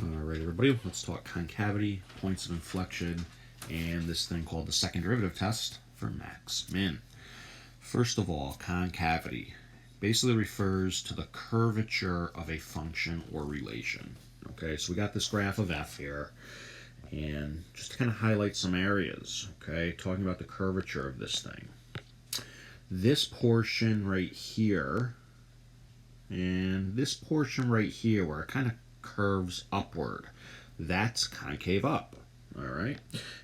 Alright everybody, let's talk concavity, points of inflection, and this thing called the second derivative test for max min. First of all, concavity basically refers to the curvature of a function or relation. Okay, so we got this graph of f here, and just to kind of highlight some areas, okay, talking about the curvature of this thing. This portion right here, and this portion right here where it kind of curves upward, that's concave up. All right,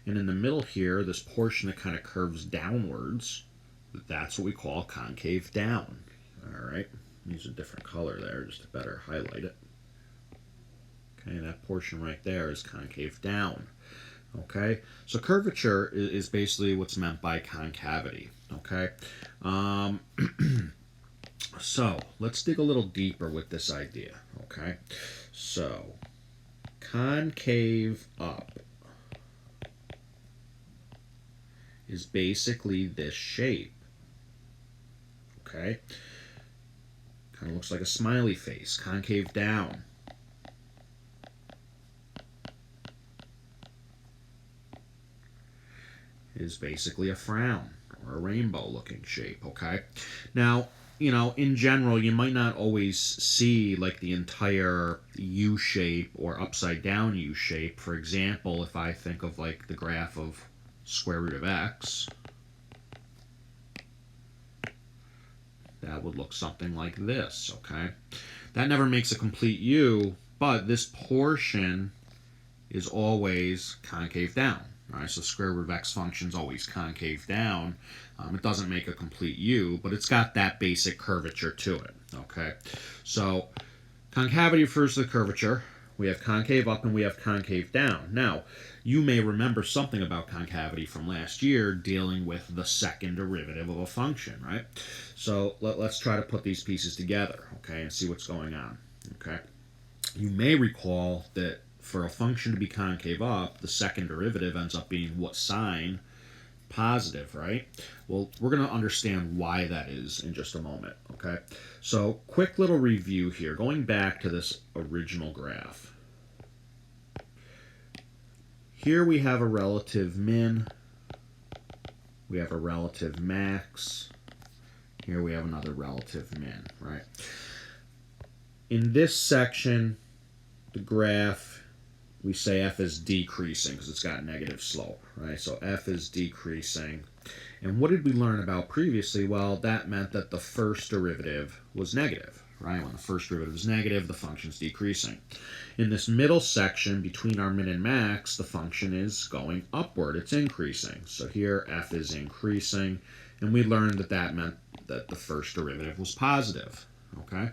and in the middle here, this portion that kind of curves downwards, that's what we call concave down. All right, use a different color there just to better highlight it. Okay, that portion right there is concave down. Okay, so curvature is basically what's meant by concavity. Okay, so let's dig a little deeper with this idea. Okay, so concave up is basically this shape. Okay, kind of looks like a smiley face. Concave down is basically a frown or a rainbow looking shape. Okay, now, you know, in general, you might not always see like the entire U shape or upside down U shape. For example, if I think of like the graph of square root of x, that would look something like this. Okay, that never makes a complete U, but this portion is always concave down. All right, so square root of x function is always concave down. It doesn't make a complete U, but it's got that basic curvature to it. Okay, so concavity refers to the curvature. We have concave up and we have concave down. Now, you may remember something about concavity from last year dealing with the second derivative of a function, right? So let's try to put these pieces together, okay, and see what's going on. Okay, you may recall that for a function to be concave up, the second derivative ends up being what sign? Positive, right? Well, we're going to understand why that is in just a moment, okay? So, quick little review here, going back to this original graph. Here we have a relative min, we have a relative max, here we have another relative min, right? In this section, the graph, we say f is decreasing because it's got negative slope, right? So f is decreasing. And what did we learn about previously? Well, that meant that the first derivative was negative, right? When the first derivative is negative, the function's decreasing. In this middle section between our min and max, the function is going upward. It's increasing. So here f is increasing, and we learned that that meant that the first derivative was positive. Okay,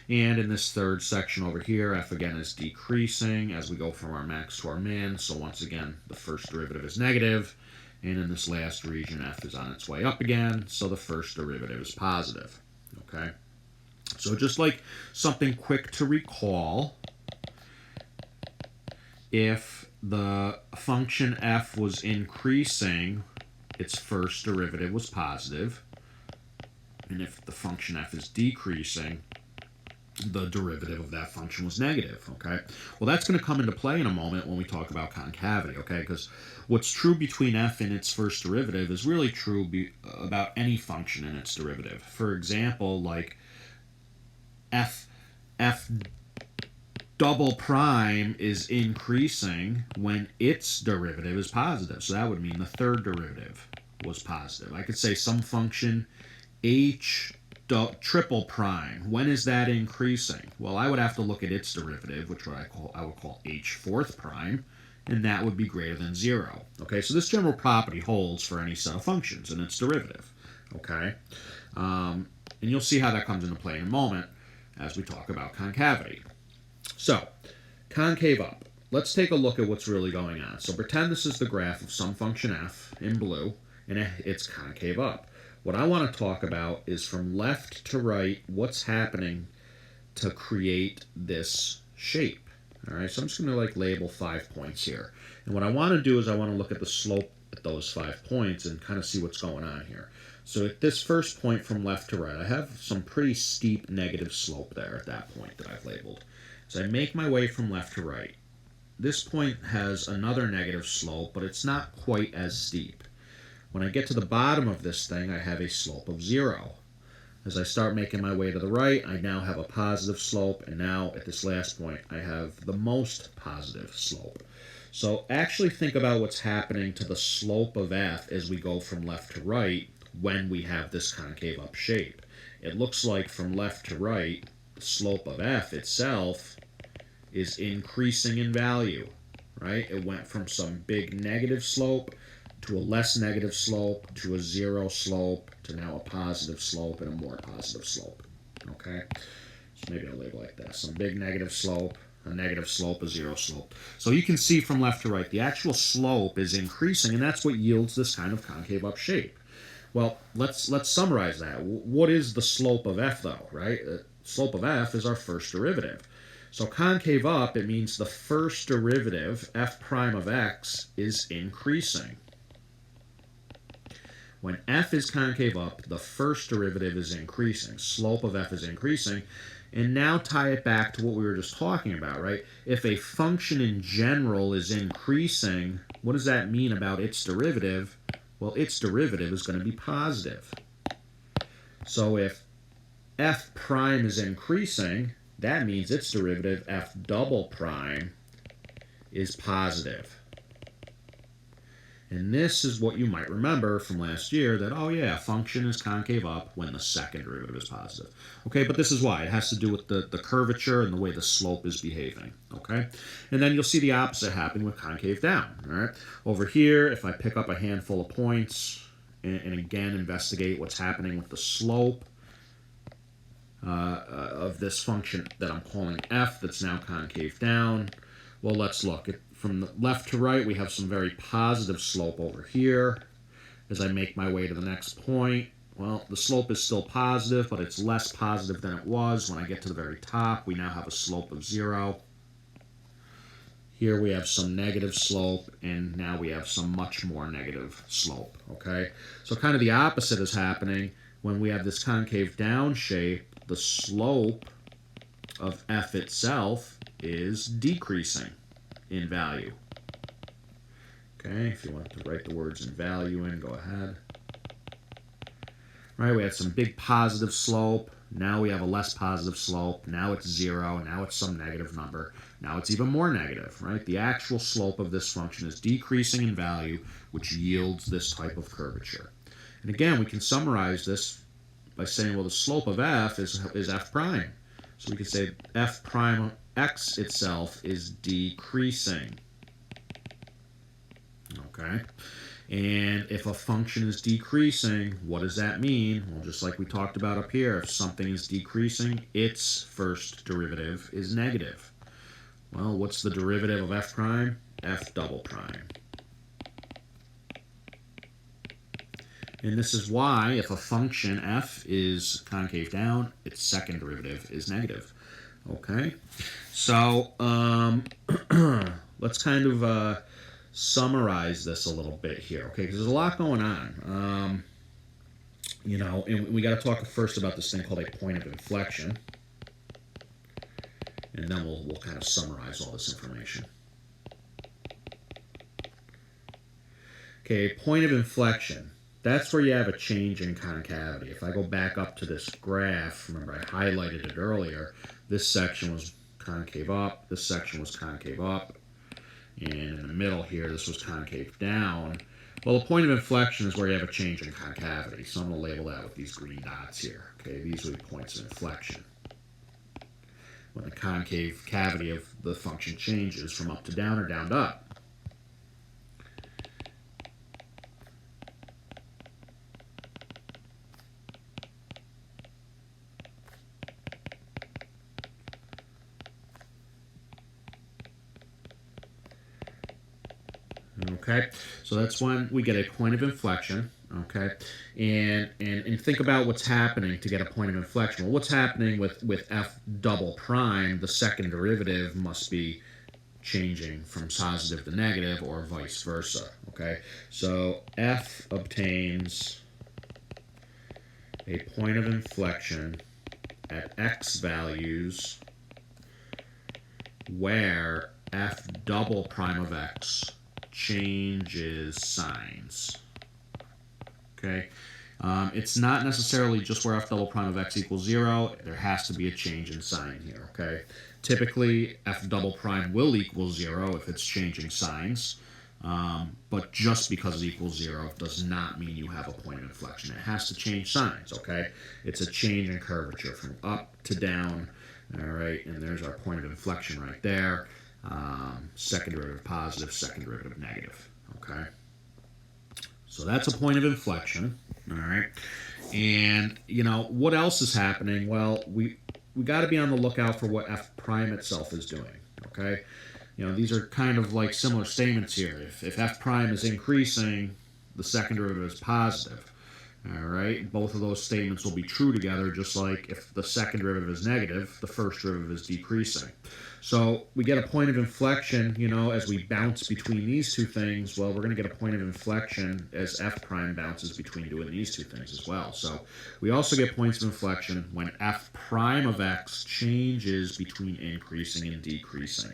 and in this third section over here, f again is decreasing as we go from our max to our min. So once again, the first derivative is negative, and in this last region, f is on its way up again, so the first derivative is positive. Okay, so just like something quick to recall, if the function f was increasing, its first derivative was positive. And if the function f is decreasing, the derivative of that function was negative, okay? Well, that's going to come into play in a moment when we talk about concavity, okay? Because what's true between f and its first derivative is really true about any function and its derivative. For example, like f double prime is increasing when its derivative is positive. So that would mean the third derivative was positive. I could say some function h triple prime, when is that increasing? Well, I would have to look at its derivative, which I would call h fourth prime, and that would be greater than 0. Okay, so this general property holds for any set of functions and its derivative. Okay, and you'll see how that comes into play in a moment as we talk about concavity. So, concave up. Let's take a look at what's really going on. So pretend this is the graph of some function f in blue, and it's concave up. What I want to talk about is from left to right, what's happening to create this shape. All right, so I'm just going to like label 5 points here. And what I want to do is I want to look at the slope at those 5 points and kind of see what's going on here. So at this first point from left to right, I have some pretty steep negative slope there at that point that I've labeled. So I make my way from left to right. this point has another negative slope, but it's not quite as steep. When I get to the bottom of this thing, I have a slope of 0. As I start making my way to the right, I now have a positive slope, and now at this last point, I have the most positive slope. So actually think about what's happening to the slope of f as we go from left to right when we have this concave up shape. It looks like from left to right, the slope of f itself is increasing in value, right? It went from some big negative slope to a less negative slope to a 0 slope to now a positive slope and a more positive slope, okay? So maybe I'll label like that. Some big negative slope, a negative slope, a 0 slope. So you can see from left to right, the actual slope is increasing, and that's what yields this kind of concave up shape. Well, let's summarize that. What is the slope of f, though, right? The slope of f is our first derivative. So concave up, it means the first derivative, f prime of x, is increasing. When f is concave up, the first derivative is increasing. Slope of f is increasing. And now tie it back to what we were just talking about, right? If a function in general is increasing, what does that mean about its derivative? Well, its derivative is going to be positive. So if f prime is increasing, that means its derivative, f double prime, is positive. And this is what you might remember from last year, that, oh yeah, function is concave up when the second derivative is positive. Okay, but this is why. It has to do with the curvature and the way the slope is behaving. Okay, and then you'll see the opposite happen with concave down. All right, over here, if I pick up a handful of points and again investigate what's happening with the slope of this function that I'm calling f that's now concave down, well, let's look. From the left to right, we have some very positive slope over here. As I make my way to the next point, well, the slope is still positive, but it's less positive than it was. When I get to the very top, we now have a slope of 0. Here we have some negative slope, and now we have some much more negative slope, okay? So kind of the opposite is happening when we have this concave down shape. The slope of f itself is decreasing in value. Okay, if you want to write the words in value in, go ahead. Right, we had some big positive slope. Now we have a less positive slope. Now it's 0. Now it's some negative number. Now it's even more negative, right? The actual slope of this function is decreasing in value, which yields this type of curvature. And again, we can summarize this by saying, well, the slope of f is f prime. So we could say f prime x itself is decreasing. Okay? And if a function is decreasing, what does that mean? Well, just like we talked about up here, if something is decreasing, its first derivative is negative. Well, what's the derivative of f prime? F double prime. And this is why if a function f is concave down, its second derivative is negative. Okay, so let's kind of summarize this a little bit here, okay, because there's a lot going on. You know, and we got to talk first about this thing called a point of inflection, and then we'll kind of summarize all this information. Okay, point of inflection. That's where you have a change in concavity. If I go back up to this graph, remember I highlighted it earlier, this section was concave up, this section was concave up, and in the middle here, this was concave down. Well, the point of inflection is where you have a change in concavity, so I'm going to label that with these green dots here. Okay, these are the points of inflection. When the concave cavity of the function changes from up to down or down to up. Okay, so that's when we get a point of inflection. Okay, and think about what's happening to get a point of inflection. Well, what's happening with f double prime? The second derivative must be changing from positive to negative, or vice versa. Okay, so f obtains a point of inflection at x values where f double prime of x changes signs. Okay, it's not necessarily just where f double prime of x equals 0. There has to be a change in sign here. Okay, typically f double prime will equal 0 if it's changing signs, but just because it equals 0 does not mean you have a point of inflection. It has to change signs. Okay, it's a change in curvature from up to down. All right, and there's our point of inflection right there. Second derivative positive, second derivative negative. Okay. So that's a point of inflection, all right? And, you know, what else is happening? Well, we got to be on the lookout for what f prime itself is doing, okay? You know, these are kind of like similar statements here. If f prime is increasing, the second derivative is positive, all right? Both of those statements will be true together, just like if the second derivative is negative, the first derivative is decreasing. So we get a point of inflection, you know, as we bounce between these two things. Well, we're going to get a point of inflection as f prime bounces between doing these two things as well. So we also get points of inflection when f prime of x changes between increasing and decreasing.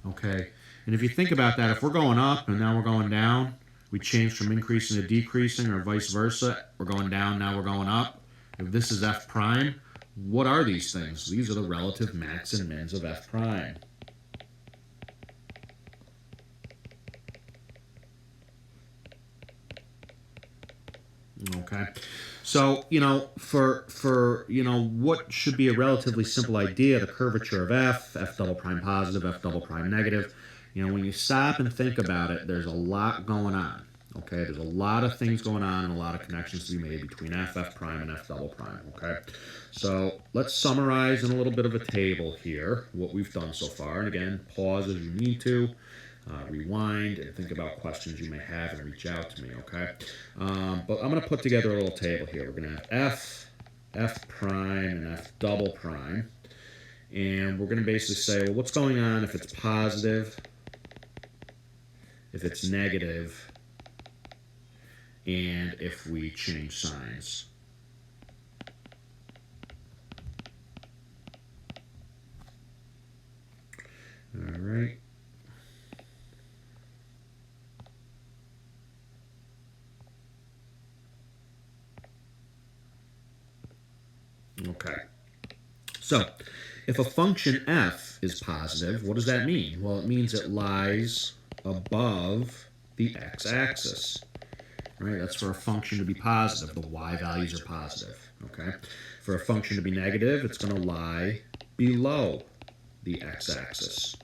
Okay, and if you think about that, if we're going up and now we're going down, we change from increasing to decreasing, or vice versa. We're going down, now we're going up. If this is f prime, what are these things? These are the relative max and mins of f prime. Okay, so you know, for you know, what should be a relatively simple idea, the curvature of f double prime positive, f double prime negative. You know, when you stop and think about it, there's a lot going on. Okay, there's a lot of things going on and a lot of connections to be made between f prime and f double prime. Okay, so let's summarize in a little bit of a table here what we've done so far. And again, pause as you need to. Rewind and think about questions you may have and reach out to me, okay? But I'm going to put together a little table here. We're going to have f prime, and f double prime. And we're going to basically say, well, what's going on if it's positive, if it's negative, and if we change signs. All right. Okay, so if a function f is positive, what does that mean? Well, it means it lies above the x-axis, right? That's for a function to be positive. The y values are positive, okay? For a function to be negative, it's going to lie below the x-axis.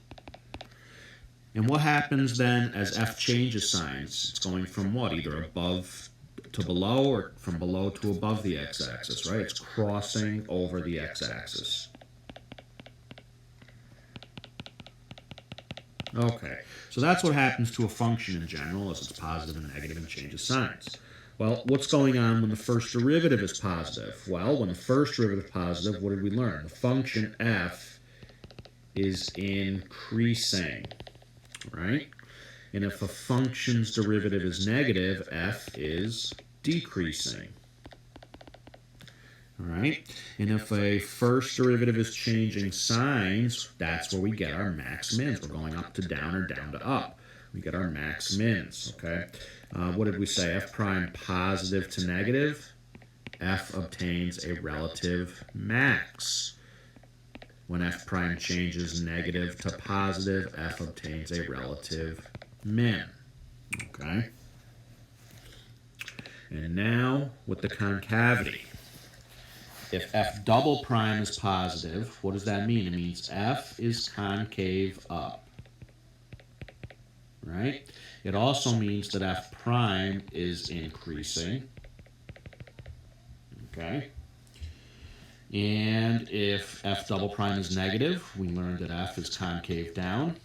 And what happens then as f changes signs? It's going from what? Either above to below or from below to above the x-axis, right? It's crossing over the x-axis. Okay, so that's what happens to a function in general as it's positive and negative and changes signs. Well, what's going on when the first derivative is positive? Well, when the first derivative is positive, what did we learn? The function f is increasing, right? And if a function's derivative is negative, f is decreasing. All right? And if a first derivative is changing signs, that's where we get our max mins. We're going up to down or down to up. We get our max mins, okay? What did we say? F prime positive to negative, f obtains a relative max. When f prime changes negative to positive, f obtains a relative min. Okay? And now with the concavity. If f double prime is positive, what does that mean? It means f is concave up. Right? It also means that f prime is increasing. Okay? And if f double prime is negative, we learned that f is concave down.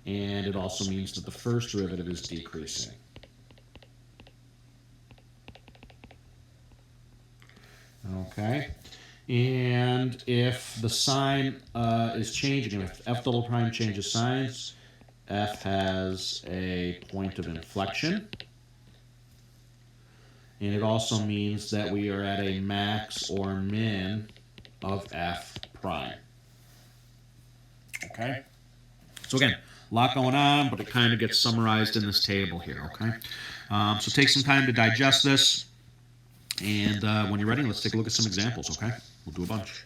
and it also means that the first derivative is decreasing. Okay, and if the sign is changing, if f double prime changes signs, f has a point of inflection, and it also means that we are at a max or min of f prime. Okay, so again, a lot going on, but it kind of gets summarized in this table here. Okay, so take some time to digest this. And when you're ready, let's take a look at some examples, okay? We'll do a bunch.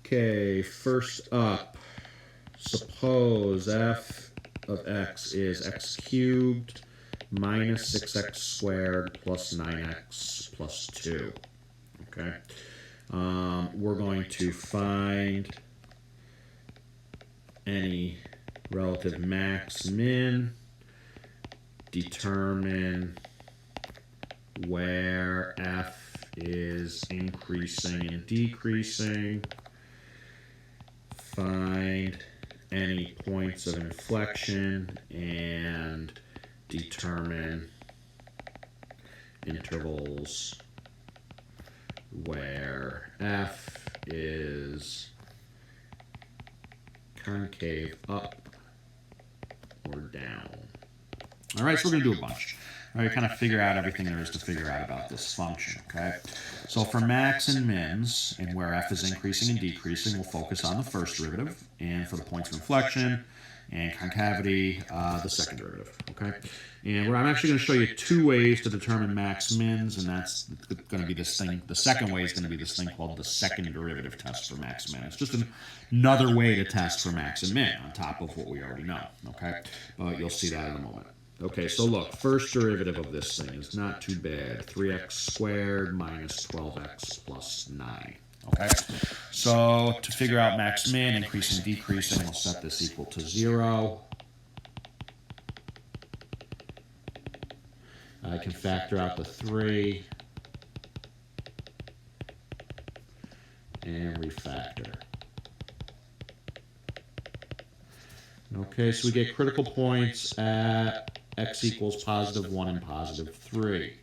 Okay, first up, suppose f of x is x cubed minus 6x squared plus 9x plus 2, okay? We're going to find any relative max, min, determine where f is increasing and decreasing, find any points of inflection, and determine intervals where f is concave up or down. All right, so we're going to do a bunch. All right, kind of figure out everything there is to figure out about this function, okay? So for max and mins, and where f is increasing and decreasing, we'll focus on the first derivative, and for the points of inflection and concavity, the second derivative, okay? And I'm actually going to show you two ways to determine max mins, and that's going to be this thing. The second way is going to be this thing called the second derivative test for max min. It's just another way to test for max and min on top of what we already know, okay? But you'll see that in a moment. Okay, so look, first derivative of this thing is not too bad. 3x squared minus 12x plus 9. Okay, so to figure out max min, increasing, decreasing, we'll set this equal to 0. I can factor out the 3 and refactor. Okay, so we get critical points at x equals positive 1 and positive 3.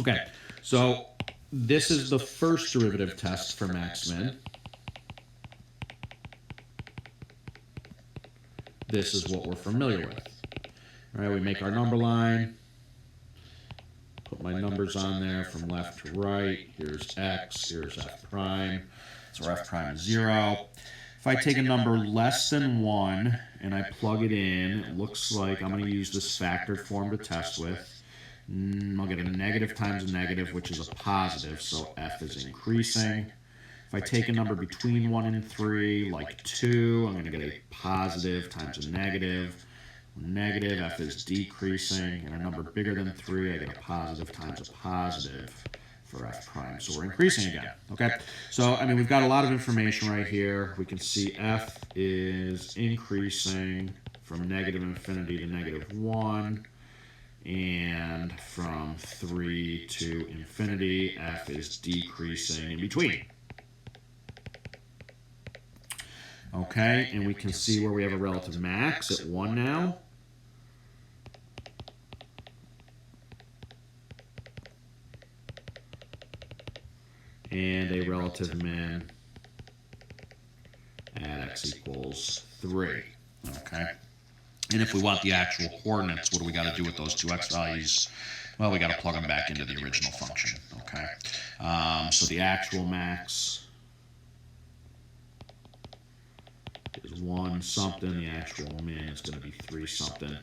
Okay, so this is the first derivative test for max min. This is what we're familiar with. All right, we make our number line, put my numbers on there from left to right. Here's x, here's f prime. So f prime is 0. If I take a number less than 1 and I plug it in, it looks like I'm going to use this factored form to test with. I'll get a negative times a negative, which is a positive, so f is increasing. If I take a number between 1 and 3, like 2, I'm going to get a positive times a negative. Negative, f is decreasing, and a number bigger than 3, I get a positive times a positive for f prime. So we're increasing again, okay? So, I mean, we've got a lot of information right here. We can see f is increasing from negative infinity to negative 1, and from 3 to infinity, f is decreasing in between. Okay, and we can see where we have a relative max at 1 now. And a relative min at x equals 3. Okay. And if we want the actual coordinates, what do we got to do with those two x values? Well, we got to plug them back into the original function. Okay. So the actual max is 1 something. The actual min is going to be 3 something.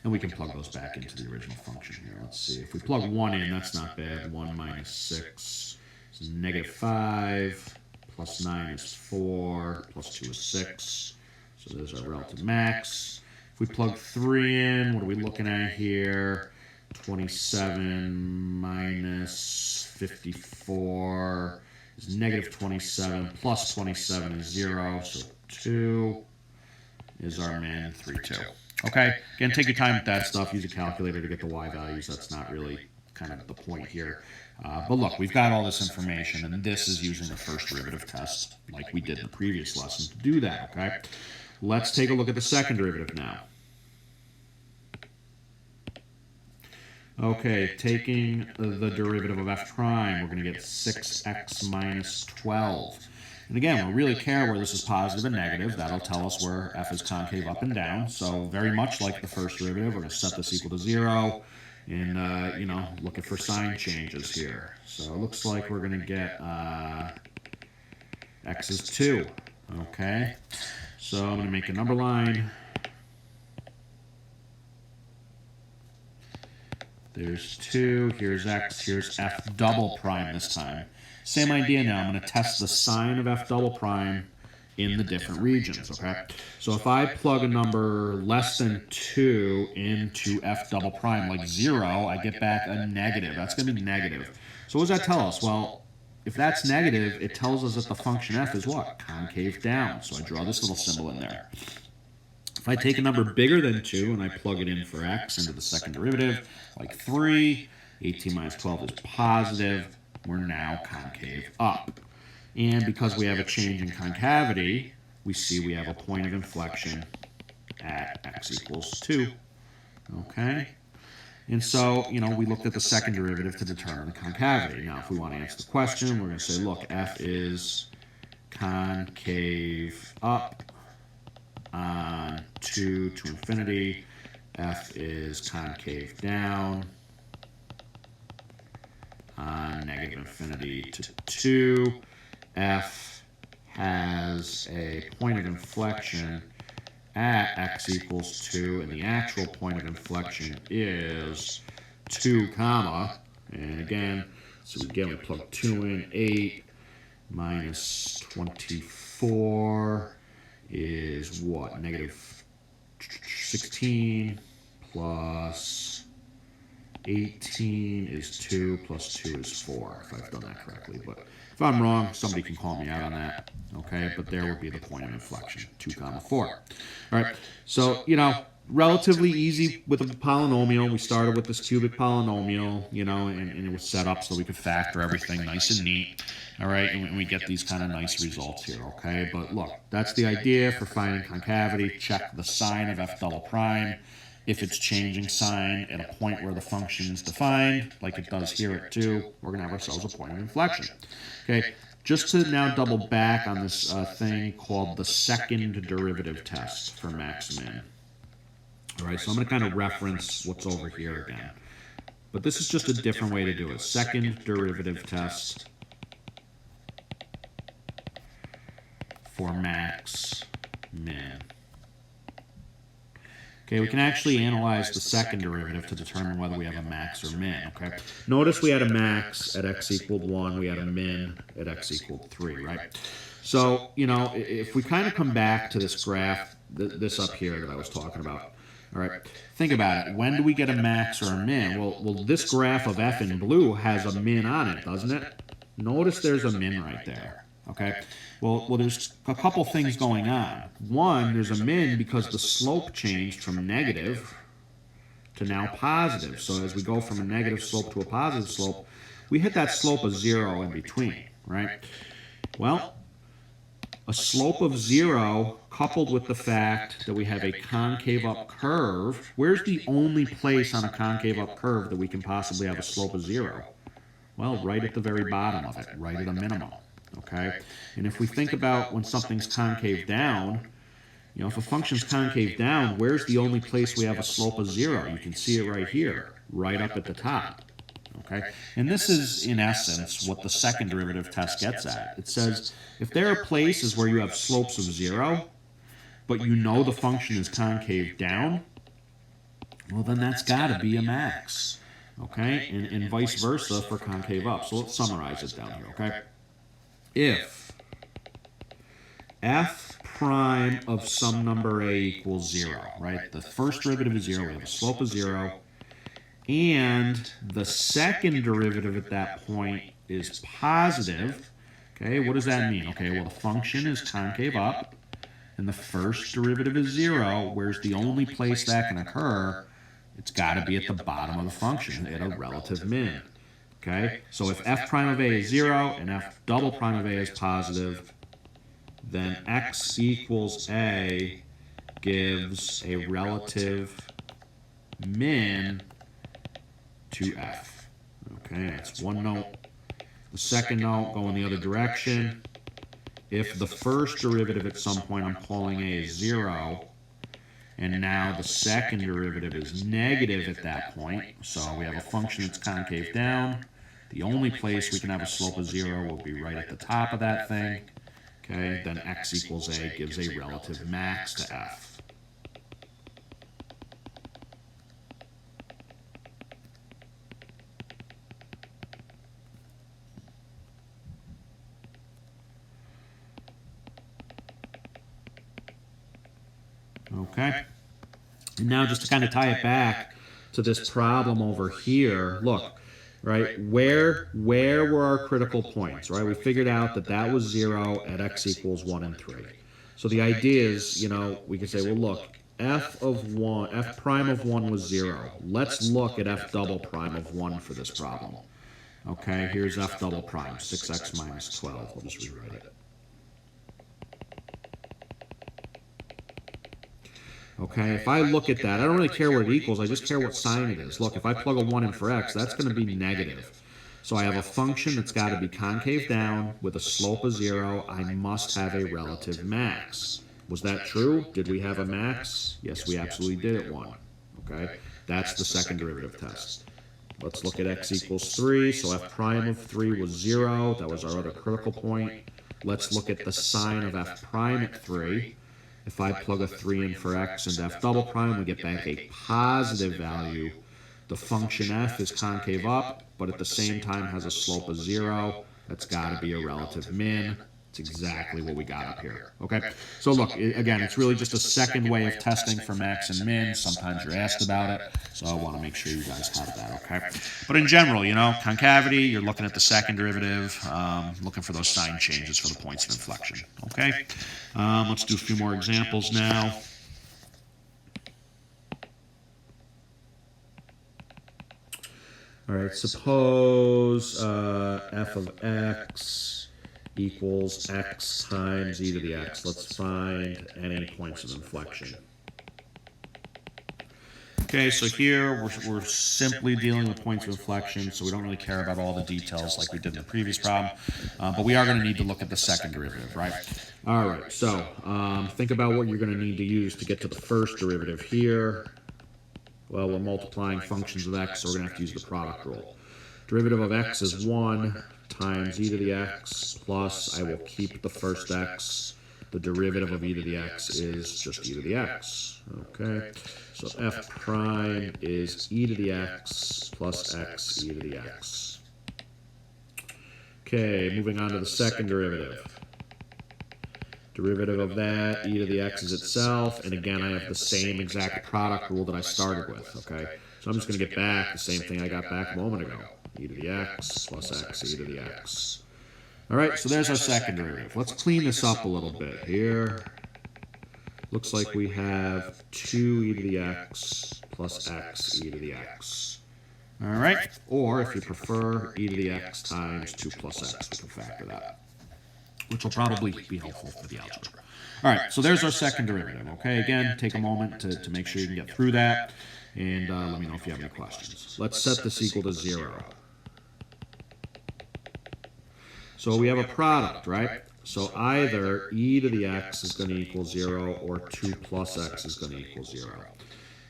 And we can plug those back into the original function here. Let's see. If we plug 1 in, that's not bad. 1 minus 6 is negative 5. Plus 9 is 4. Plus 2 is 6. So there's our relative max. If we plug 3 in, what are we looking at here? 27 minus 54 is negative 27. Plus 27 is 0. So 2 is our min, 3, 2. Okay, again, take your time with that stuff. Use a calculator to get the y values. That's not really kind of the point here. But look, we've got all this information, and this is using the first derivative test like we did in the previous lesson to do that, okay? Let's take a look at the second derivative now. Okay, taking the derivative of f prime, we're going to get 6x minus 12. And again, we really care where this is positive and negative. That'll tell us where f is concave up and down. So very much like the first derivative, we're going to set this equal to 0 and, you know, looking for sign changes here. So it looks like we're going to get x is 2. Okay, so I'm going to make a number line. There's 2, here's x, here's f double prime this time. Same idea now, I'm going to test the sign of f double prime in the different regions, okay? So if I plug a number less than 2 into f double prime, like 0, I get back a negative. That's going to be negative. So what does that tell us? Well, if that's negative, it tells us that the function f is what? Concave down. So I draw this little symbol in there. If I take a number bigger than 2 and I plug it in for x into the second derivative, like 3, 18 minus 12 is positive, we're now concave up. And because we have a change in concavity, we see we have a point of inflection at x equals 2. Okay? And so, you know, we looked at the second derivative to determine the concavity. Now, if we want to answer the question, we're going to say, look, f is concave up on 2 to infinity. F is concave down on negative infinity to 2. F has a point of inflection at x equals 2, and the actual point of inflection is 2 comma, and again, so we plug 2 in, 8 minus 24 is what? Negative 16 plus 18 is 2 plus 2 is 4, if I've done that correctly. But if I'm wrong, somebody can call me out on that. Okay, but there would be the point of inflection, 2 comma 4. All right, so, you know, relatively easy with a polynomial. We started with this cubic polynomial, you know, and it was set up so we could factor everything nice and neat. All right, and we get these kind of nice results here, okay? But look, that's the idea for finding concavity. Check the sign of f double prime. If it's changing sign at a point where the function is defined, like it does here at 2, we're going to have ourselves a point of inflection. Okay, just to now double back on this thing called the second derivative test for max min. All right, so I'm going to kind of reference what's over here again. But this is just a different way to do it. Second derivative test for max min. Okay, we can actually analyze the second derivative to determine whether we have a max or min, okay? Notice we had a max at x equaled 1, we had a min at x equaled 3, right? So, you know, if we kind of come back to this graph, this up here that I was talking about, all right, think about it. When do we get a max or a min? Well, this graph of f in blue has a min on it, doesn't it? Notice there's a min right there, okay? Well, there's a couple things going on. One, there's a min because the slope changed from negative to now positive. So as we go from a negative slope to a positive slope, we hit that slope of 0 in between, right? Well, a slope of 0 coupled with the fact that we have a concave up curve. Where's the only place on a concave up curve that we can possibly have a slope of 0? Well, right at the very bottom of it, right at a minimum. Okay, and if we think about when something's concave down, you know, if a function's concave down, where's the only place we have a slope of 0? You can see it right here, right up at the top. Okay, and this is, in essence, what the second derivative test gets at. It says, if there are places where you have slopes of 0, but you know the function is concave down, well, then that's got to be a max. Okay, and vice versa for concave up. So let's summarize it down here, okay? If f prime of some number a equals 0, right? The first derivative is 0, we have a slope of 0, and the second derivative at that point is positive, okay? What does that mean? Okay, well, the function is concave up, and the first derivative is 0. Where's the only place that can occur? It's got to be at the bottom of the function, at a relative min. Okay, so if f prime of a is 0 and f double prime of a is positive, then x equals a gives a relative min to f. Okay, that's one note. The second note, going the other direction. If the first derivative at some point I'm calling a is 0, and now the second derivative is negative at that point, so we have a function that's concave down. The only place we can have a slope of 0 will be right at the top of that thing. Okay, then x equals a gives a relative max to f. Okay, and now just to kind of tie it back to this problem over here, look, right, where were our critical points, right? We figured out that that was 0 at x equals 1 and 3. So the idea is, you know, we can say, well, look, f prime of 1 was 0. Let's look at f double prime of 1 for this problem. Okay, here's f double prime, 6x minus 12. We'll just rewrite it. Okay, if I look at that, I don't really care what it equals, I just care what sign it is. Look, if I plug a 1 in for x, that's going to be negative. So I have a function that's got to be concave down with a slope of 0. I must have a relative max. Was that true? Did we have a max? Yes, we absolutely did at 1. Okay, that's the second derivative test. Let's look at x equals 3. So f prime of 3 was 0. That was our other critical point. Let's look at the sign of f prime at 3. If I plug a 3 in for x and f double prime, we get back a positive value. The function f is concave up, but at the same time has a slope of 0. That's got to be a relative min. It's exactly what we got up here. Okay, so look, again, it's really just a second way of testing for max and min. Sometimes you're asked about it, so I want to make sure you guys have that, okay? But in general, you know, concavity, you're looking at the second derivative, looking for those sign changes for the points of inflection, okay? Let's do a few more examples now. All right, suppose f of x equals x times e to the x. Let's find any points of inflection. Okay, so here we're simply dealing with points of inflection, so we don't really care about all the details like we did in the previous problem, but we are going to need to look at the second derivative, right? All right, so think about what you're going to need to use to get to the first derivative here. Well, we're multiplying functions of x, so we're going to have to use the product rule. Derivative of x is 1 times e to the x plus, I will keep the first x. The derivative of e to the x is just e to the x. Okay, so f prime is e to the x plus x e to the x. Okay, moving on to the second derivative. Derivative of that, e to the x is itself, and again I have the same exact product rule that I started with, okay? So I'm just going to get back the same thing I got back a moment ago. E to the x plus x e to the x. Alright, so there's our second derivative. Let's clean this up a little bit here. Looks like we have 2e to the x plus x e to the x. Alright, or if you prefer, e to the x times 2 plus x. We can factor that, which will probably be helpful for the algebra. All right, so there's our second derivative, okay? Again, take a moment to make sure you can get through that, and let me know if you have any questions. Let's set this equal to 0. So we have a product, right? So either e to the x is going to equal 0 or 2 plus x is going to equal 0.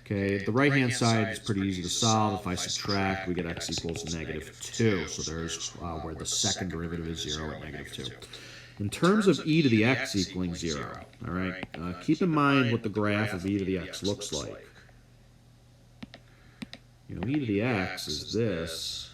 Okay, the right-hand side is pretty easy to solve. If I subtract, we get x equals negative 2. So there's where the second derivative is 0 at negative 2. In terms of e to the x equaling 0, all right, keep in mind what the graph of e to the x looks like. You know, e to the x is this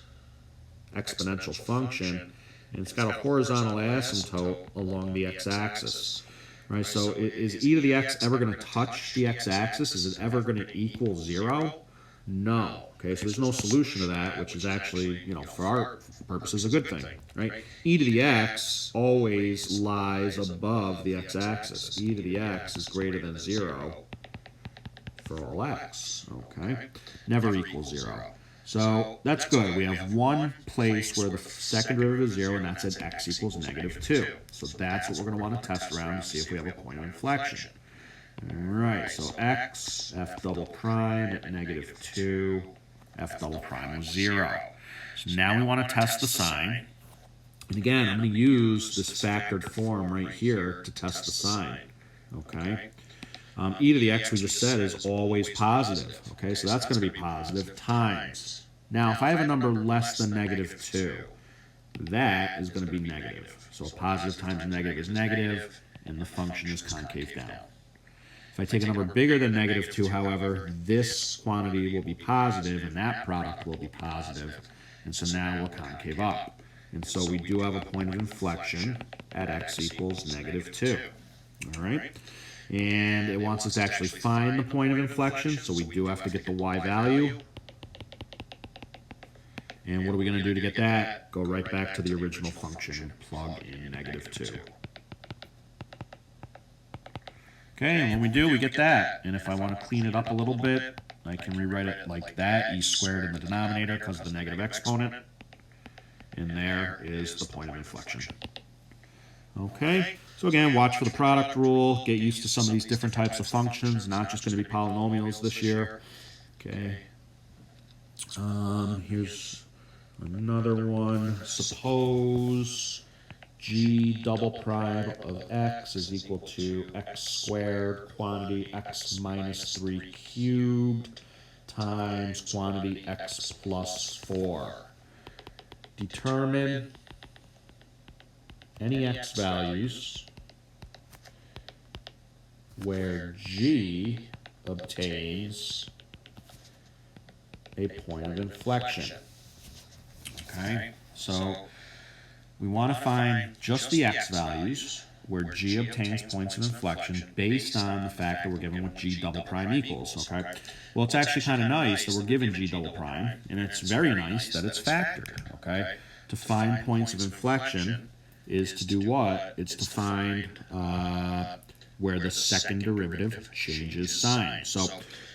exponential function, and it's got a horizontal asymptote along the x-axis. Right, so is e to the x ever going to touch the x-axis? Is it ever going to equal 0? No. Okay, so there's no solution to that, which is actually, you know, for our purposes, a good thing, right? E to the x always lies above the x-axis. E to the x is greater than 0 for all x, okay? Never equals 0. So that's good. We have one place where the second derivative is 0, and that's at x equals negative 2. So that's what we're going to want to test around to see if we have a point of inflection. All right, so x, f double prime at negative 2, f double prime was 0. So now we want to test the sign. And again, I'm going to use this factored form right here to test the sign. Okay? E to the x we just said is always positive. Okay, so that's going to be positive times. Now, if I have a number less than negative 2, that is going to be negative. So positive times negative is negative, and the function is concave down. If I take a number bigger than negative 2, however, this quantity will be positive, and that product will be positive. And so now we're concave up. And so we do have a point of inflection at x equals negative 2. All right? And it wants us to actually find the point of inflection, so we do have to get the y value. And what are we going to do to get that? Go right back to the original function and plug in negative 2. Okay, and when we do, we get that. And if I want to clean it up a little bit, I can rewrite it like that, e squared in the denominator because of the negative exponent. And there is the point of inflection. Okay, so again, watch for the product rule. Get used to some of these different types of functions, not just going to be polynomials this year. Okay, here's another one. Suppose g double prime of x is equal to x squared quantity x minus 3 cubed times quantity x plus 4. Determine any x values where g obtains a point of inflection. Okay, so we want to find just the x values where g obtains points of inflection based on the fact that we're given what g double prime equals. Okay, well, it's actually kind of nice that we're given g double prime, and it's very nice that it's factored. Okay, to find points of inflection is to do what? It's to find where the second derivative changes sign. So,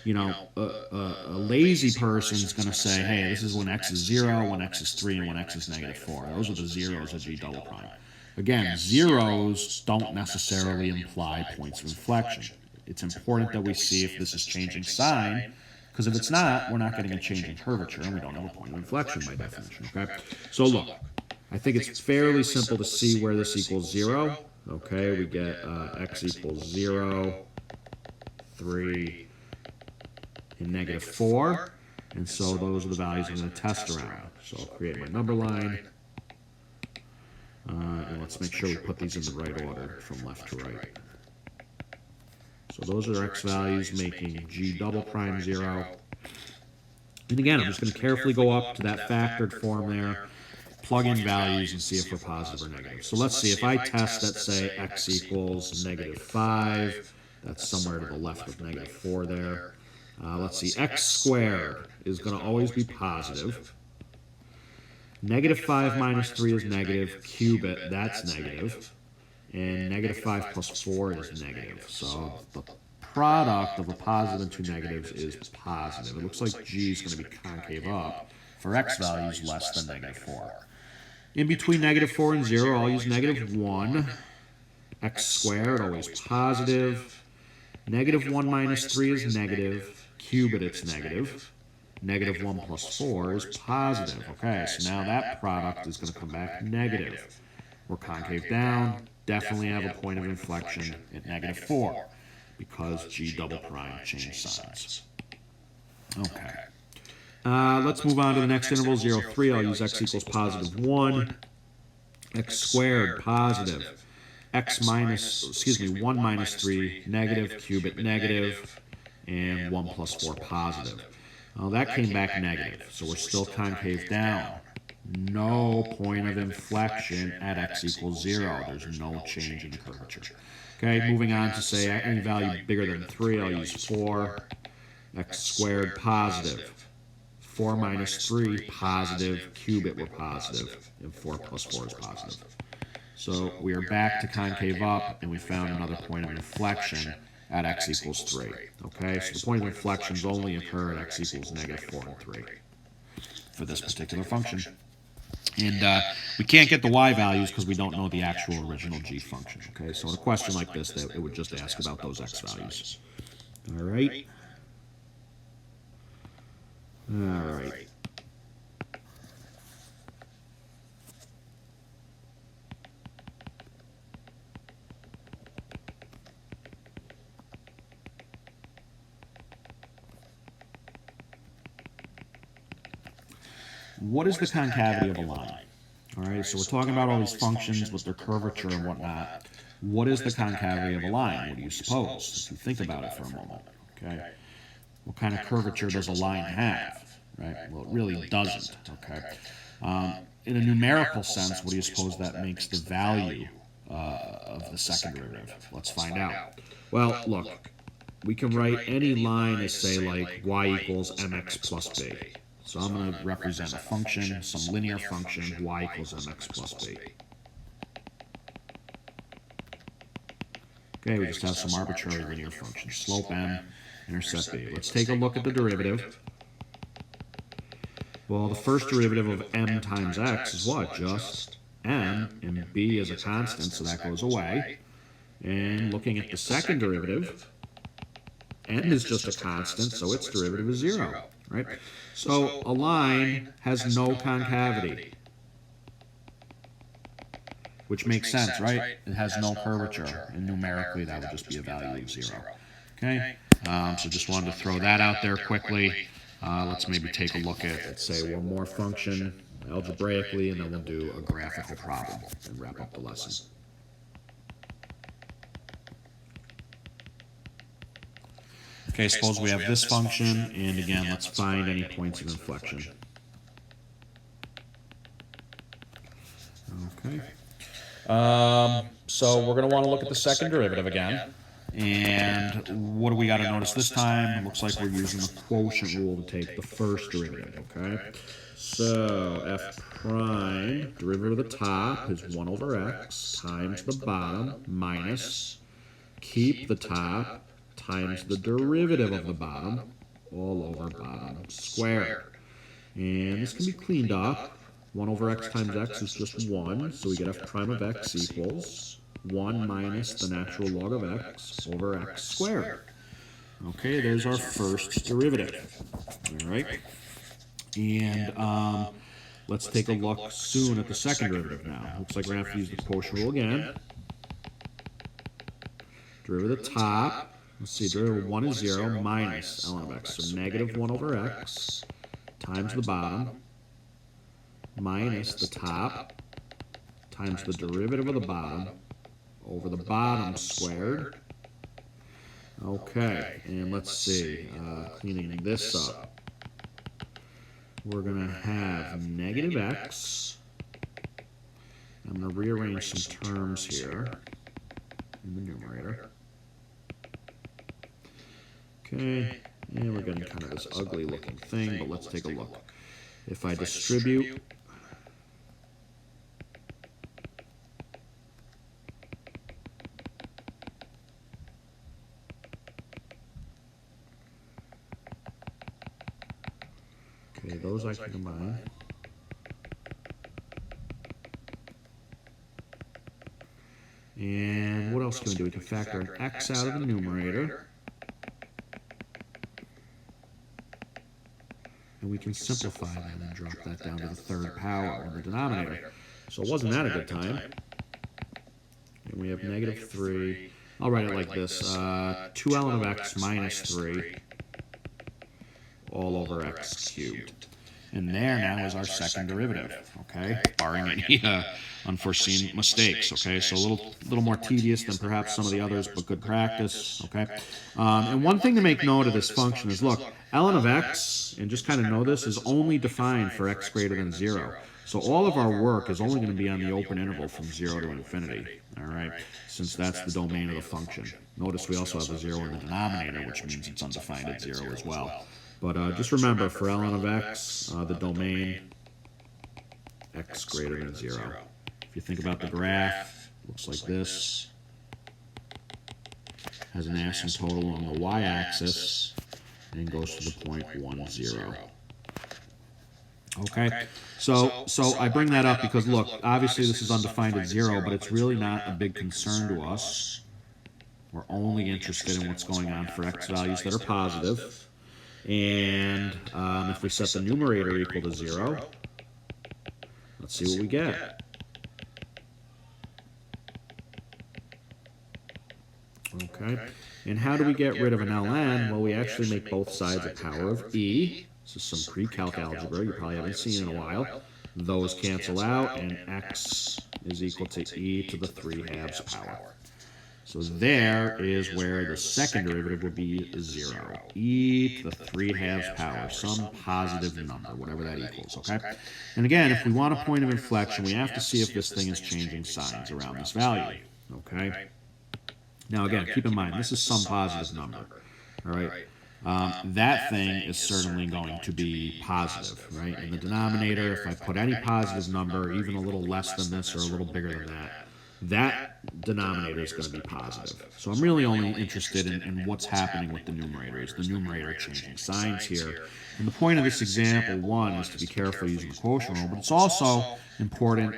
you know, a lazy person is going to say, hey, this is when x is 0, when x is 3, and when x is negative 4. Those are the zeros of g double prime. Again, zeros don't necessarily imply points of inflection. It's important that we see if this is changing sign, because if it's not, we're not getting a change in curvature, and we don't have a point of inflection by definition. Okay, so look. I think it's fairly simple to see where this equals 0. Okay, we get x equals 0, 3, and negative 4. And so those are the values I'm going to test around. So I'll create my number line. And let's make sure we put these in the right order from left to right. So those are x values making g double prime 0. And again, I'm just going to carefully go up to that factored form there. Plug in values and see if we're positive or negative. So let's see, if I test, let's say, x equals negative 5, that's somewhere to the left of negative 4 there. Let's see, x squared is going to always be positive. Negative 5 minus 3 is negative. Cube it, that's negative. And negative 5 plus 4 is negative. So the product of a positive and two negatives is positive. It looks like g is going to be concave up for x values less than negative 4. In between negative 4 and 0, I'll use negative 1. X squared, always positive. Negative 1 minus 3 is negative. Cube it, it's negative. Negative 1 plus 4 is positive. Okay, so now that product is going to come back negative. We're concave down. Definitely have a point of inflection at negative 4 because g double prime changed signs. Okay. Let's move on to the next interval, 0, 3. I'll use x equals positive 1. X squared, positive. X minus, 1 minus 3, negative. Cube it, negative. And 1 plus 4, positive. Well, that came back negative, so we're still concave down. No point of inflection at x equals 0. There's no change in the curvature. Okay, moving on to say any value bigger than 3, I'll use 4. X squared, positive. 4 minus 3, positive. Cube it, we're positive. And 4 plus 4 is positive. So we are back to concave up, and we found another point of inflection at x equals 3. Okay, so the point of inflections only occur at x equals negative 4 and 3 for this particular function. And we can't get the y values because we don't know the actual original g function. Okay, so in a question like this, it would just ask about those x values. All right. All right. What is the concavity of a line? All right, so we're talking about all these functions with their curvature and whatnot. What is the concavity of a line? What do you suppose? If you think about it for a moment, okay? What kind of curvature does a line have, right? Well, it really doesn't, okay? In a numerical sense, what do you suppose that makes the value of the second derivative? Let's find out. Well, look, we can write any line as, say, like y equals mx plus b. So I'm going to represent a function, some linear function, y equals mx plus b. Okay, we just have some arbitrary linear function, slope m, intercept b. Let's take a look at the derivative. Well, the first derivative of m times x is what? Just m, and b is a constant, so that goes away. And looking at the second derivative, m is just a constant, so its derivative is 0, right? So a line has no concavity, which makes sense, right? It has no curvature, and numerically that would just be a value of 0. Okay, so just wanted to throw that out there quickly. Let's maybe take a look at, say, one more function algebraically, and then we'll do a graphical problem and wrap up the lesson. Okay, suppose we have this function, and again, let's find any points of inflection. Okay. So we're going to want to look at the second derivative again. And what do we got to notice this time? It looks like we're using the quotient rule to take the first derivative, okay? So f prime, derivative of the top is 1 over x times the bottom minus, keep the top, times the derivative of the bottom, all over bottom squared. And this can be cleaned up. 1 over x times x is just 1, so we get f prime of x equals 1 minus the natural log of x over x squared. Okay, there's our first derivative. All right. And let's take a look soon at the second derivative now. Looks like we're going to have to use the quotient rule again. Derivative of the top. Let's see, derivative of 1 is 0 minus ln of x. So negative 1 over x times the bottom minus the top times the derivative of the bottom over the bottom squared. Okay, and let's see, cleaning this up. We're going to have negative x. I'm going to rearrange some terms here in the numerator. Okay, and we're getting kind of this ugly looking thing, but let's take a look. If I distribute those I can combine. And what else can we do? We can factor an x out of the numerator. And we can simplify that and drop that down to the third power in the denominator. So it wasn't that a good time. And we have negative 3. I'll write it like this. 2 ln of x minus 3 all over x cubed. And there now is our second derivative, okay, barring any unforeseen mistakes, okay? So a little more tedious than perhaps some of the others, but good practice, okay? And one thing to make note of this function is, look, ln of x, and just kind of know this, is only defined for x greater than 0. So all of our work is only going to be on the open interval from 0 to infinity, all right, since that's the domain of the function. Notice we also have a 0 in the denominator, which means it's undefined at 0 as well. But just remember, for ln of x, the domain, x greater than 0. If you think about the graph, looks like this. Has an asymptote along the y-axis and goes to the point 1, 0. Okay, so I bring that up because, look, obviously this is undefined at 0, but it's really not a big concern to us. We're only interested in what's going on for x values that are positive. And if we set the numerator equal to 0, let's see what we get. Okay, and how do we get rid of an ln? Well, we actually make both sides a power of e. This is some pre-calc algebra you probably haven't seen in a while. Those cancel out, and x is equal to e to the 3/2 power. So there is where the second derivative would be 0. E to the 3/2 power, some positive number, whatever that equals, okay? And again, if we want a point of inflection, we have to see if this thing is changing signs around this value, okay? Now again, keep in mind, this is some positive number, all right? That thing is certainly going to be positive, right? In the denominator, if I put any positive number, even a little less than this or a little bigger than that, that denominator is going to be positive. So I'm really only interested in what's happening with the numerator. Is the numerator changing signs here? And the point of this example, one, is to be careful using the quotient rule, but it's also important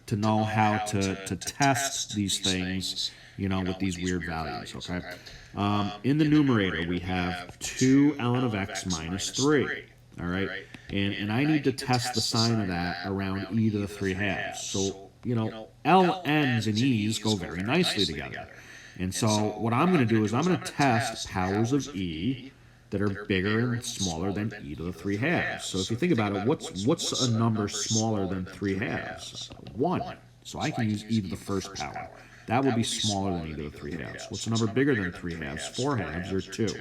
to know how to test these things, you know, with these weird values, okay? In the numerator, we have 2 ln of x minus 3, all right? And I need to test the sign of that around e to the 3/2. So, you know, LNs and E's go very nicely together. And so what I'm going to do is I'm going to test powers of E that are bigger and smaller than e to the 3/2. So if you think about it, what's a number smaller than 3/2? 1. So I can use e to the first power. That will be smaller than e to the 3/2. What's a number bigger than 3/2? 4/2 or 2.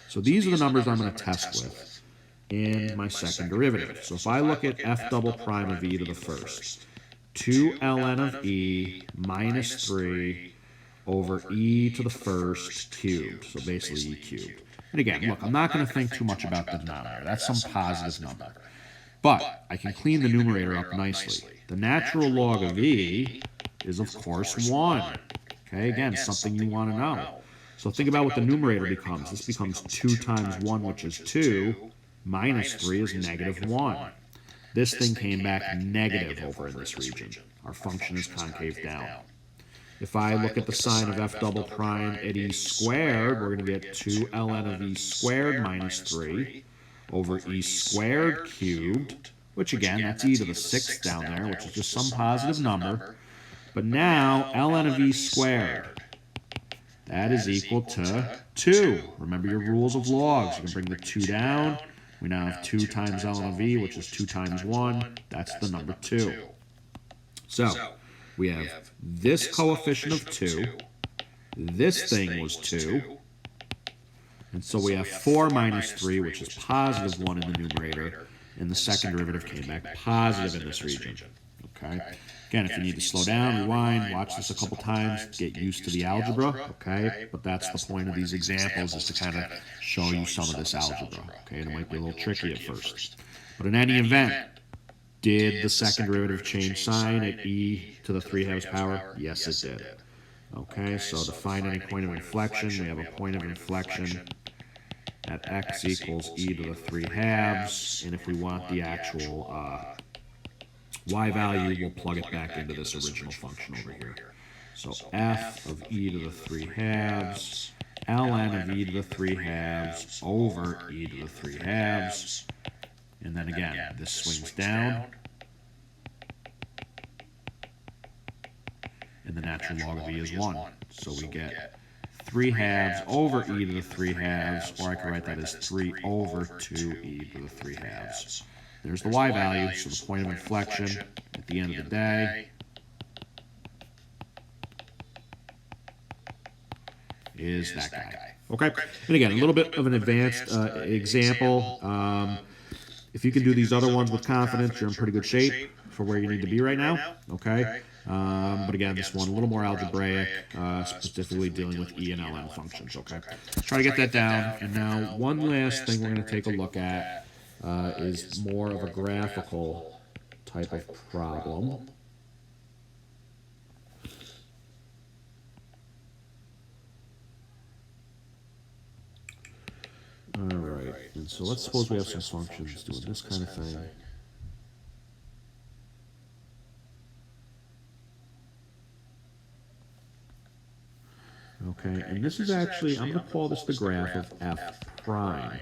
So these are the numbers I'm going to test with in my second derivative. So if I look at f double prime of e to the first, 2 ln of e minus 3 over e to the first cubed, so basically e cubed. And again, look, I'm not going to think too much about the denominator. That's some positive number. But I can clean the numerator up nicely. The natural log of e is, of course, 1. Okay, again, something you want to know. So think about what the numerator becomes. This becomes 2 times 1, which is 2, minus 3 is negative 1. This thing came back negative over in this region. Our function is concave down. If I look at the sign of f double prime at e squared, we're going to get 2 ln of e squared minus 3 over e squared cubed, which again, that's e to the 6th down there, which is just some positive number. But now, ln of e squared, that is equal to 2. Remember your rules of logs. You can bring the 2 down. We now have 2 times ln of e, which is 2 times 1. That's the number 2. So, we have this coefficient of 2. This thing was 2. And so we have 4 minus 3, which is positive 1 in the numerator. And the second derivative came back positive in this region. Okay? Again, if you need to slow down, rewind, watch this a couple times, get used to the algebra, okay? But that's the point of these examples, is to kind of show you some of this algebra, okay? And it might be a little tricky at first. But in any event, did the second derivative change sign at e to the 3/2 power? Yes, it did. Okay, so to find any point of inflection, we have a point of inflection at x equals e to the 3/2, and if we want the actual y value, we'll plug it back into this original function over here. So f of e to the 3/2, ln of e to the 3/2 over e to the 3/2, and then again, this swings down, and the natural log of e is 1. So we get 3/2 over e to the 3/2, or I can write that as 3 over 2e to the 3/2. There's the y value, so the point of inflection at the end of the day is that guy. Okay? And again, a little bit of an advanced example. If you can do these other ones with confidence, you're in pretty good shape for where you need to be right now. Okay? But again, this one a little more algebraic, specifically dealing with e and ln functions. Okay? Let's try to get that down. And now one last thing we're going to take a look at is more of a graphical type of problem. All right, and so let's suppose we have some functions doing this kind of thing. Okay, and this is actually, I'm going to call this the graph of f prime.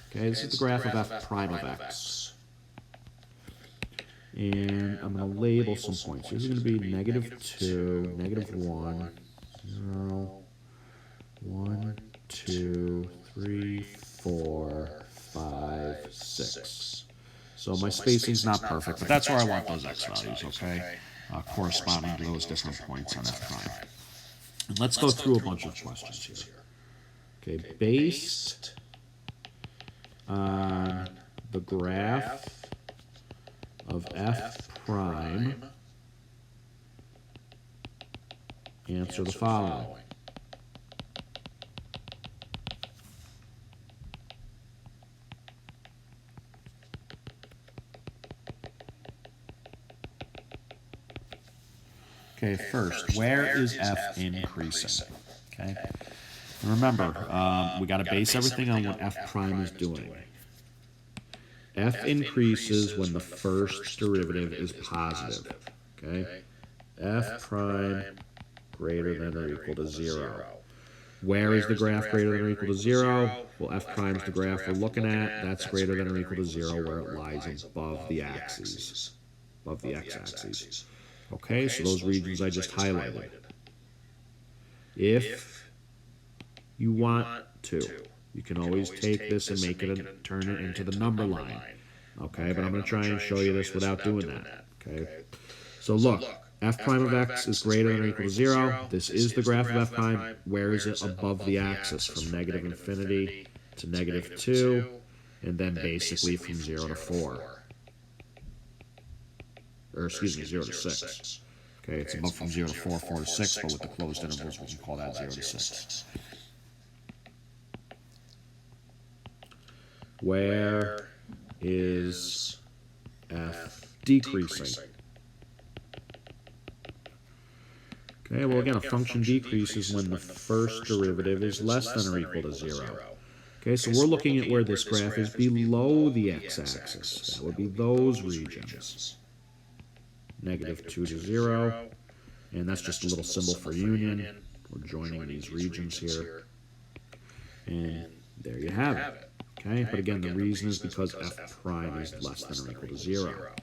Okay, this is the graph of f prime of x. And I'm going to label some points. This is going to be -2, -1, 0, 1, 2, 3, 4, 5, 6. So my spacing's not perfect, but that's where I want those x values, okay? Corresponding to those different points on f prime. And let's go through a bunch of questions here. Okay, based on the graph of f prime, answer the following. Okay, first, where is f increasing? Okay, and remember, we got to base everything on what f prime is doing. F increases when the first derivative is positive. Okay, f prime greater than or equal to 0. Where is the graph greater than or equal to 0? Well, f prime is the graph we're looking at. That's greater than or equal to 0 where it lies above the axes, above the x-axis. Okay, so those regions I just highlighted. If you want to, you can always take this and make it and turn it into the number line. Okay, but I'm going to try and show you this without doing that. Okay, so look, f prime of x is greater than or equal to 0. This is the graph of f prime. Where is it above the axis? From negative infinity to -2, and then basically from 0 to 4. Or excuse me, 0 to 6. Okay, it's above from 0 to 4, 4 to 6, but with the closed intervals, we can call that 0 to 6. Where is f decreasing? Okay, well again, a function decreases when the first derivative is less than or equal to 0. Okay, so we're looking at where this graph is below the x-axis. That would be those regions. -2 to 0, and that's just a little symbol for union. We're joining these regions here, and there you have it. Okay, but again, the reason is because f prime is less than or equal to 0.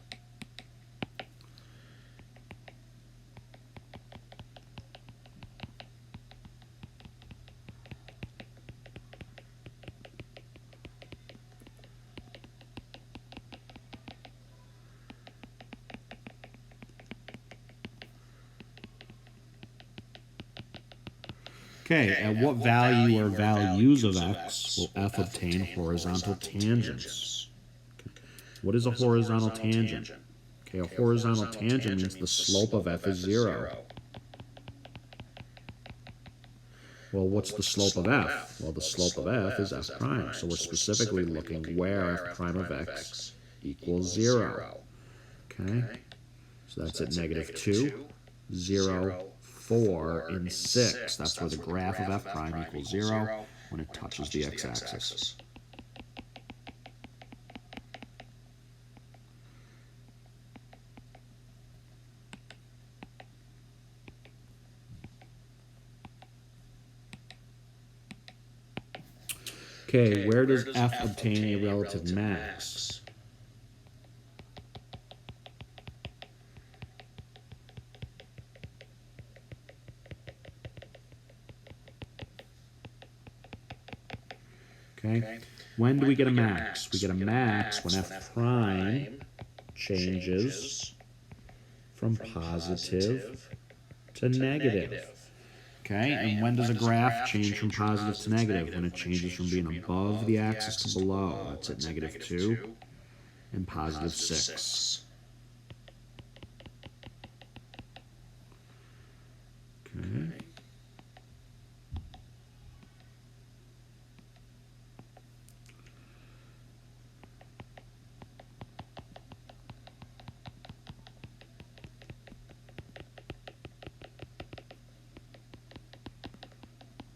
Okay, at what value or values of x will f obtain horizontal tangents? What is a horizontal tangent? Okay, a horizontal tangent means the slope of f is 0. Well, what's the slope of f? Well, the slope of f is f prime, so we're specifically looking where f prime of x equals 0. Okay, so that's at -2, 0, 4, and 6. That's where the graph of f prime equals 0 when it touches the x-axis. Okay, where does f obtain a relative max? Okay, when do we get a max? We get a max when f prime changes from positive to negative. Okay, and when does a graph change from positive to negative? When it changes from being above the axis to below. That's at -2 and +6. Okay.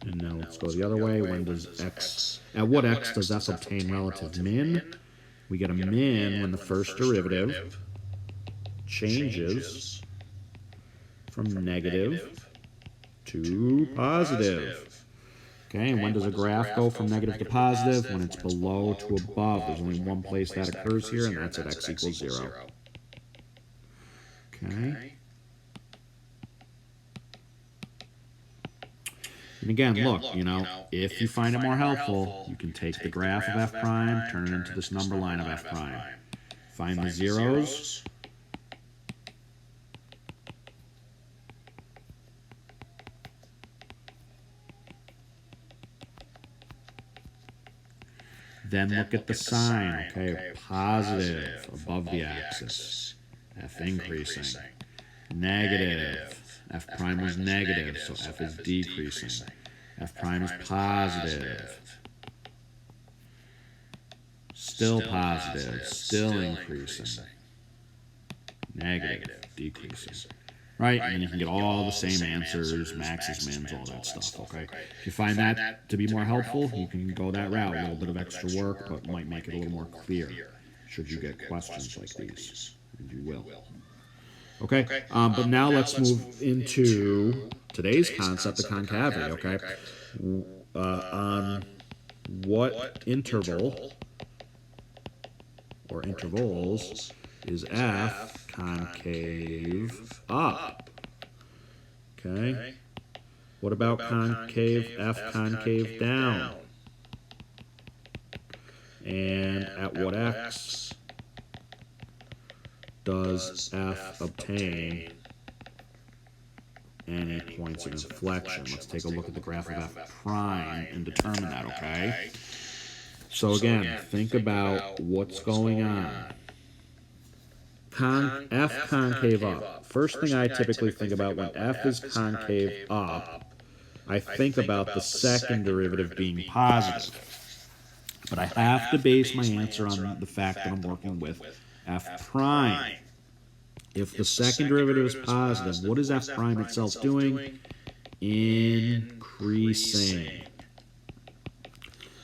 And now let's go the other way. When does x, at what x does f obtain relative min? We get a min when the first derivative changes from negative to positive. Okay, and when does a graph go from negative to positive? When it's below to above. There's only one place that occurs here, and that's at x equals 0. Okay. And again, look, if you find it more helpful, you can take the graph of f prime, turn it into this number line of f prime. Find the zeros. Then look at the sign, okay, positive above the axis, f increasing, negative, f prime was negative, so f is decreasing, f prime is positive, still positive, still increasing, negative, decreasing. Right, and then you can get all the same answers, maxes, mins, all that stuff, okay? If you find that to be more helpful, you can go that route. A little bit of extra work, but might make it a little more clear should you get questions like these, and you will. Okay, but now let's move into today's concept of concavity, okay? On what interval or intervals is f concave up? Okay. What about concave f concave down? And at what x does f obtain any points of inflection? Let's take a look at the graph of f prime and determine that, okay? So again, think about what's going on. F concave up. First thing I typically think about when f is concave up, I think about the second derivative being positive. But I have to base my answer on the fact that I'm working with f prime. If the second derivative is positive, what is f prime itself doing? Increasing.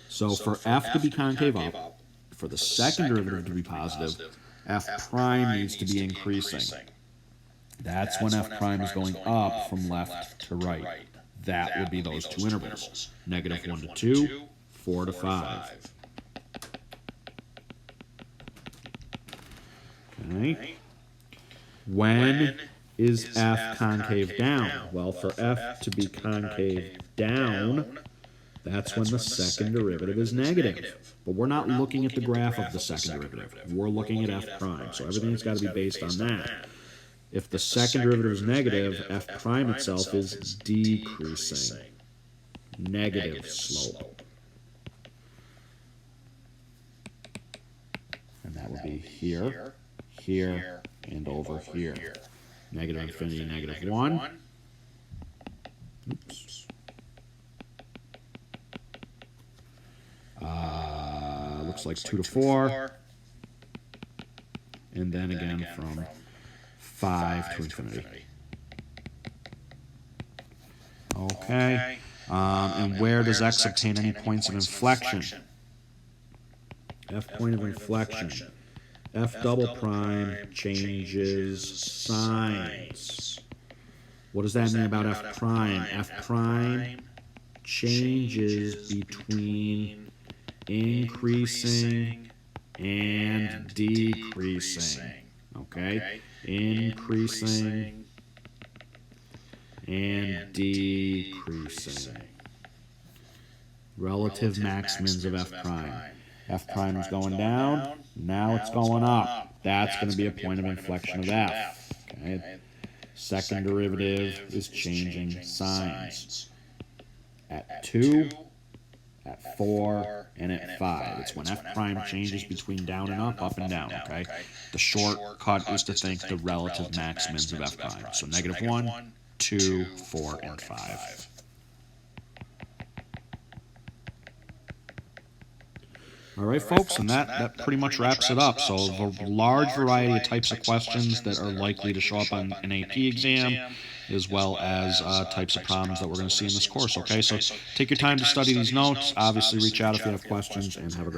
So for f to be concave up, for the second derivative to be positive, f prime needs to be increasing. That's when f prime is going up from left to right. That would be those two intervals. Negative 1 to 2, 4 to 5. Okay. When is f concave down? Well, for f to be concave down, that's when the second derivative is negative. But we're not looking at the graph of the second derivative. We're looking at f prime. So everything's got to be based on that. If the second derivative is negative, f prime itself is decreasing. Negative slope. And that would be here, here, and over here. Negative infinity, negative 1. Oops. Looks like 2 to 4. And then again from 5 to infinity. Okay. And where does x obtain any points of inflection? F point of inflection. F double prime changes signs. What does that mean about f prime? F prime changes between increasing and decreasing. Okay? Increasing and decreasing. Relative max mins of f prime. F prime is going down, now it's going up. That's going to be a point of inflection of f. Okay? Second derivative is changing signs. At 2, at 4, and at 5. It's when f prime changes between down and up and down, okay? The shortcut is to think the relative max mins of f prime. So negative 1, 2, 4, and 5. All right, folks, and that pretty much wraps it up. So the large variety of types of questions that are likely to show up on an AP exam, as well as types of problems that we're going to see in this course, okay? So take your time to study these notes. Obviously, reach out if you have questions, and have a great